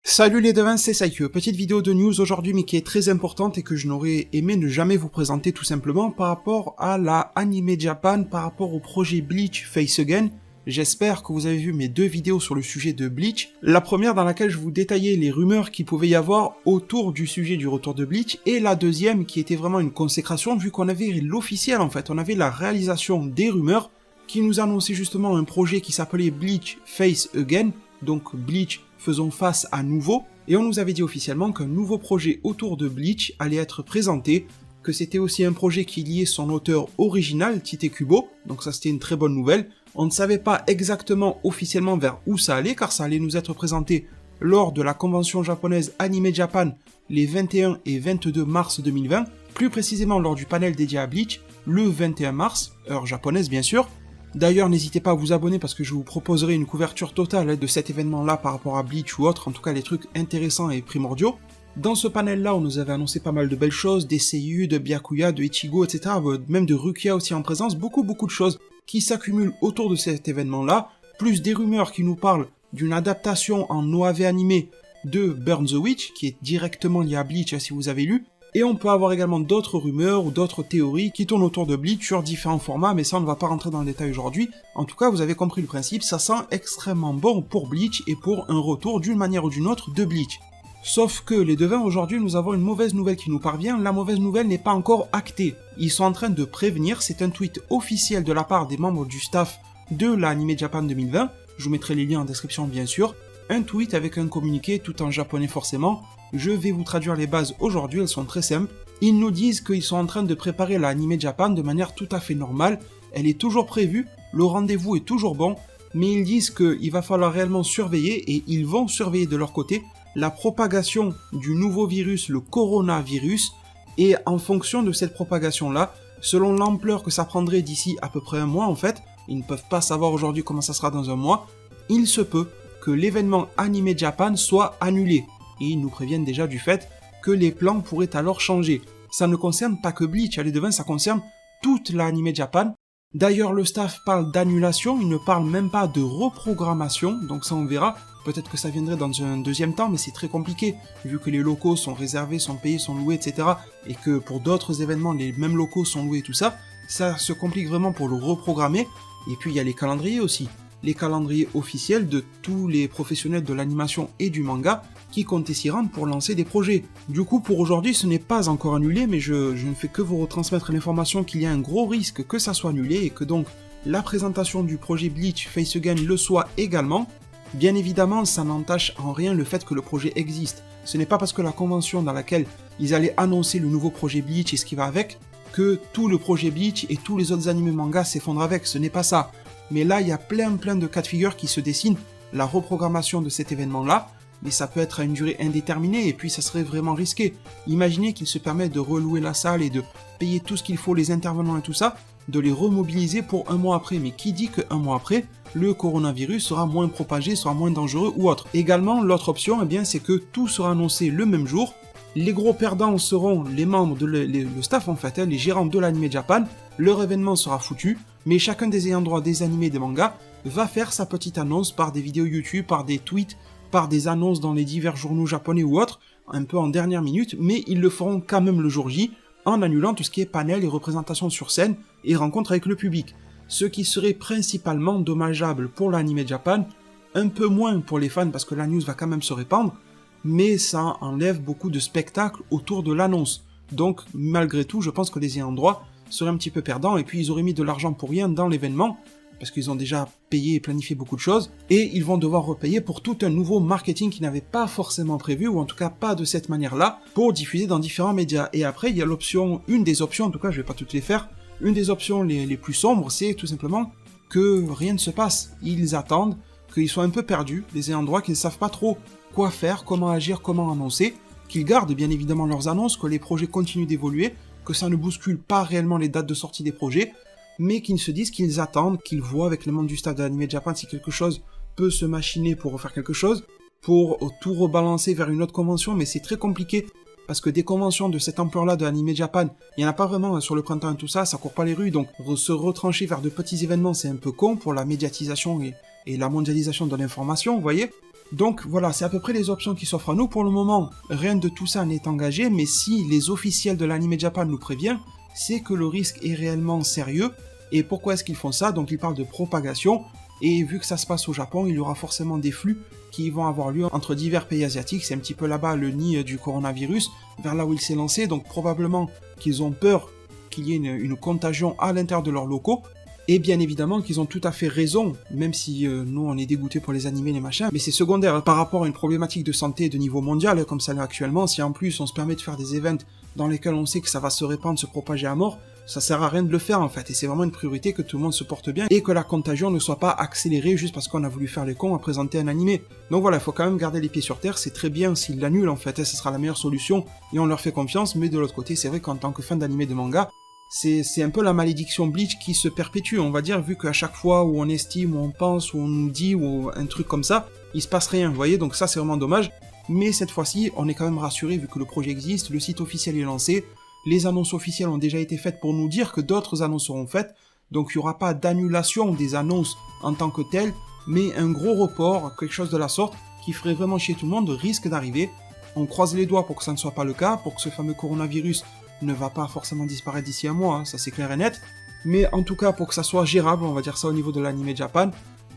Salut les devins, c'est Saikyo. Petite vidéo de news aujourd'hui mais qui est très importante et que je n'aurais aimé ne jamais vous présenter tout simplement par rapport à la Anime Japan, par rapport au projet Bleach Face Again. J'espère que vous avez vu mes deux vidéos sur le sujet de Bleach. La première dans laquelle je vous détaillais les rumeurs qu'il pouvait y avoir autour du sujet du retour de Bleach, et la deuxième qui était vraiment une consécration vu qu'on avait l'officiel en fait, on avait la réalisation des rumeurs qui nous annonçait justement un projet qui s'appelait Bleach Face Again, donc Bleach faisons face à nouveau, et on nous avait dit officiellement qu'un nouveau projet autour de Bleach allait être présenté, que c'était aussi un projet qui liait son auteur original, Tite Kubo, donc ça c'était une très bonne nouvelle. On ne savait pas exactement officiellement vers où ça allait, car ça allait nous être présenté lors de la convention japonaise Anime Japan les 21 et 22 mars 2020, plus précisément lors du panel dédié à Bleach, le 21 mars, heure japonaise bien sûr. D'ailleurs, n'hésitez pas à vous abonner parce que je vous proposerai une couverture totale de cet événement-là par rapport à Bleach ou autre, en tout cas les trucs intéressants et primordiaux. Dans ce panel-là, on nous avait annoncé pas mal de belles choses, des Seiyu, de Byakuya, de Ichigo, etc., même de Rukia aussi en présence, beaucoup de choses qui s'accumulent autour de cet événement-là, plus des rumeurs qui nous parlent d'une adaptation en OAV animé de Burn the Witch, qui est directement lié à Bleach, si vous avez lu. Et on peut avoir également d'autres rumeurs ou d'autres théories qui tournent autour de Bleach sur différents formats, mais ça on ne va pas rentrer dans le détail aujourd'hui. En tout cas, vous avez compris le principe, ça sent extrêmement bon pour Bleach et pour un retour d'une manière ou d'une autre de Bleach. Sauf que les devins, aujourd'hui, nous avons une mauvaise nouvelle qui nous parvient, la mauvaise nouvelle n'est pas encore actée. Ils sont en train de prévenir, c'est un tweet officiel de la part des membres du staff de la Anime Japan 2020, je vous mettrai les liens en description bien sûr, un tweet avec un communiqué tout en japonais forcément. Je vais vous traduire les bases aujourd'hui, elles sont très simples. Ils nous disent qu'ils sont en train de préparer la Anime Japan de manière tout à fait normale, elle est toujours prévue, le rendez-vous est toujours bon, mais ils disent qu'il va falloir réellement surveiller, et ils vont surveiller de leur côté, la propagation du nouveau virus, le coronavirus, et en fonction de cette propagation-là, selon l'ampleur que ça prendrait d'ici à peu près un mois en fait, ils ne peuvent pas savoir aujourd'hui comment ça sera dans un mois, il se peut que l'événement Anime Japan soit annulé. Et ils nous préviennent déjà du fait que les plans pourraient alors changer. Ça ne concerne pas que Bleach, les devins, ça concerne toute la Anime Japan. D'ailleurs, le staff parle d'annulation, il ne parle même pas de reprogrammation, donc ça on verra. Peut-être que ça viendrait dans un deuxième temps, mais c'est très compliqué, vu que les locaux sont réservés, sont payés, sont loués, etc. Et que pour d'autres événements, les mêmes locaux sont loués et tout ça, ça se complique vraiment pour le reprogrammer. Et puis il y a les calendriers aussi. Les calendriers officiels de tous les professionnels de l'animation et du manga qui comptaient s'y rendre pour lancer des projets. Du coup, pour aujourd'hui, ce n'est pas encore annulé, mais je ne fais que vous retransmettre l'information qu'il y a un gros risque que ça soit annulé et que donc la présentation du projet Bleach Face Again le soit également. Bien évidemment, ça n'entache en rien le fait que le projet existe. Ce n'est pas parce que la convention dans laquelle ils allaient annoncer le nouveau projet Bleach et ce qui va avec, que tout le projet Bleach et tous les autres animés mangas s'effondrent avec, ce n'est pas ça. Mais là, il y a plein de cas de figure qui se dessinent, la reprogrammation de cet événement-là, mais ça peut être à une durée indéterminée, et puis ça serait vraiment risqué. Imaginez qu'ils se permettent de relouer la salle et de payer tout ce qu'il faut, les intervenants et tout ça, de les remobiliser pour un mois après. Mais qui dit qu'un mois après, le coronavirus sera moins propagé, sera moins dangereux ou autre. Également, l'autre option, eh bien, c'est que tout sera annoncé le même jour. Les gros perdants seront les membres le staff en fait, les gérants de l'Anime Japan. Leur événement sera foutu, mais chacun des ayants droit des animés et des mangas va faire sa petite annonce par des vidéos YouTube, par des tweets, par des annonces dans les divers journaux japonais ou autres, un peu en dernière minute, mais ils le feront quand même le jour J, en annulant tout ce qui est panel et représentation sur scène et rencontre avec le public. Ce qui serait principalement dommageable pour l'Anime Japan, un peu moins pour les fans parce que la news va quand même se répandre, mais ça enlève beaucoup de spectacles autour de l'annonce. Donc malgré tout, je pense que les ayants droit seraient un petit peu perdants, et puis ils auraient mis de l'argent pour rien dans l'événement, parce qu'ils ont déjà payé et planifié beaucoup de choses, et ils vont devoir repayer pour tout un nouveau marketing qu'ils n'avaient pas forcément prévu, ou en tout cas pas de cette manière-là, pour diffuser dans différents médias. Et après, il y a l'option, une des options, en tout cas je vais pas toutes les faire, une des options les plus sombres, c'est tout simplement que rien ne se passe. Ils attendent, qu'ils soient un peu perdus, les ayants droit, qu'ils ne savent pas trop quoi faire, comment agir, comment annoncer, qu'ils gardent bien évidemment leurs annonces, que les projets continuent d'évoluer, que ça ne bouscule pas réellement les dates de sortie des projets, mais qu'ils se disent qu'ils attendent, qu'ils voient avec les membres du staff de l'Anime Japan si quelque chose peut se machiner pour refaire quelque chose, pour tout rebalancer vers une autre convention, mais c'est très compliqué, parce que des conventions de cette ampleur-là de l'Anime Japan, il n'y en a pas vraiment sur le printemps et tout ça, ça court pas les rues, donc se retrancher vers de petits événements, c'est un peu con pour la médiatisation et la mondialisation de l'information, vous voyez. Donc voilà, c'est à peu près les options qui s'offrent à nous. Pour le moment, rien de tout ça n'est engagé, mais si les officiels de l'Anime Japan nous préviennent, c'est que le risque est réellement sérieux. Et pourquoi est-ce qu'ils font ça? Donc ils parlent de propagation, et vu que ça se passe au Japon, il y aura forcément des flux qui vont avoir lieu entre divers pays asiatiques. C'est un petit peu là-bas le nid du coronavirus, vers là où il s'est lancé, donc probablement qu'ils ont peur qu'il y ait une contagion à l'intérieur de leurs locaux. Et bien évidemment qu'ils ont tout à fait raison, même si nous on est dégoûtés pour les animés, les machins, mais c'est secondaire par rapport à une problématique de santé de niveau mondial, comme ça l'est actuellement. Si en plus on se permet de faire des events dans lesquels on sait que ça va se répandre, se propager à mort, ça sert à rien de le faire en fait, et c'est vraiment une priorité que tout le monde se porte bien, et que la contagion ne soit pas accélérée juste parce qu'on a voulu faire les cons à présenter un animé. Donc voilà, il faut quand même garder les pieds sur terre, c'est très bien s'ils l'annulent en fait, et ce sera la meilleure solution, et on leur fait confiance, mais de l'autre côté, c'est vrai qu'en tant que fan d'animé de manga, c'est un peu la malédiction Bleach qui se perpétue, on va dire, vu qu'à chaque fois où on estime, où on pense, où on nous dit, ou un truc comme ça, il se passe rien, vous voyez, donc ça c'est vraiment dommage. Mais cette fois-ci, on est quand même rassuré vu que le projet existe, le site officiel est lancé, les annonces officielles ont déjà été faites pour nous dire que d'autres annonces seront faites, donc il n'y aura pas d'annulation des annonces en tant que telles, mais un gros report, quelque chose de la sorte, qui ferait vraiment chier tout le monde, risque d'arriver. On croise les doigts pour que ça ne soit pas le cas, pour que ce fameux coronavirus ne va pas forcément disparaître d'ici un mois, hein, ça c'est clair et net, mais en tout cas pour que ça soit gérable, on va dire ça au niveau de l'Anime Japan,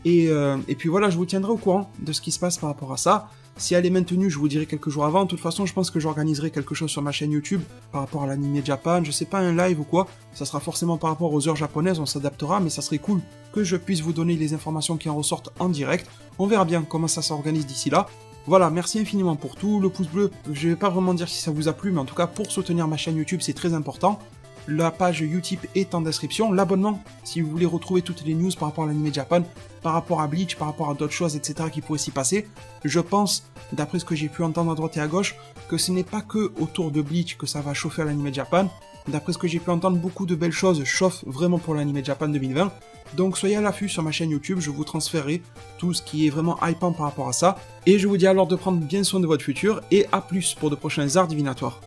et puis voilà, je vous tiendrai au courant de ce qui se passe par rapport à ça. Si elle est maintenue, je vous dirai quelques jours avant. De toute façon, je pense que j'organiserai quelque chose sur ma chaîne YouTube par rapport à l'Anime Japan, je sais pas, un live ou quoi, ça sera forcément par rapport aux heures japonaises, on s'adaptera, mais ça serait cool que je puisse vous donner les informations qui en ressortent en direct. On verra bien comment ça s'organise d'ici là. Voilà, merci infiniment pour tout, le pouce bleu, je vais pas vraiment dire si ça vous a plu, mais en tout cas pour soutenir ma chaîne YouTube c'est très important. La page Utip est en description, l'abonnement, si vous voulez retrouver toutes les news par rapport à l'Anime Japan, par rapport à Bleach, par rapport à d'autres choses, etc. qui pourraient s'y passer. Je pense, d'après ce que j'ai pu entendre à droite et à gauche, que ce n'est pas que autour de Bleach que ça va chauffer à l'Anime Japan. D'après ce que j'ai pu entendre, beaucoup de belles choses chauffent vraiment pour l'Anime Japan 2020. Donc soyez à l'affût sur ma chaîne YouTube, je vous transférerai tout ce qui est vraiment hypant par rapport à ça. Et je vous dis alors de prendre bien soin de votre futur, et à plus pour de prochains arts divinatoires.